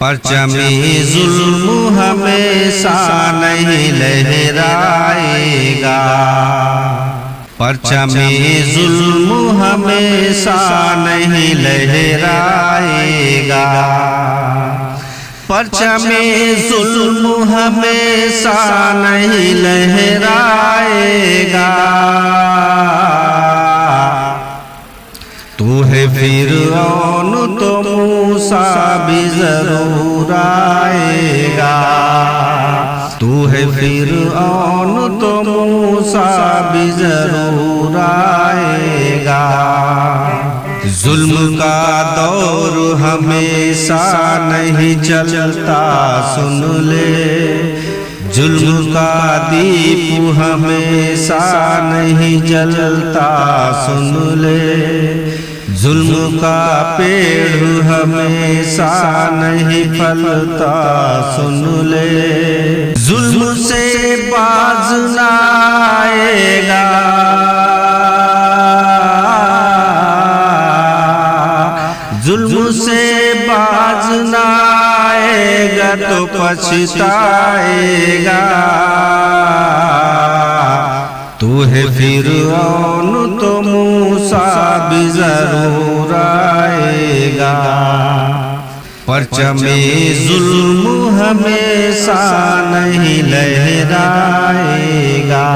परचमे जुल्म हमेशा नहीं लहराएगा। परचमे जुल्म हमेशा नहीं लहराएगा। परचमे जुल्म हमेशा नहीं लहराएगा। तू है फिरऔन तो मूसा भी जरूर आएगा। तू है फिरऔन तो मूसा भी जरूर आएगा। जुल्म का दौर हमेशा नहीं चलता सुन ले। जुल्म का दीप हमेशा नहीं जलता सुन ले। जुल्म का पेड़ हमेशा नहीं फलता सुन ले। जुल्म से बाज न आएगा। जुल्म से बाज न आएगा तो पछताएगा। तू है फिरऔन तो मूसा भी जरूर आएगा। परचमे जुल्म हमेशा नहीं लहराएगा।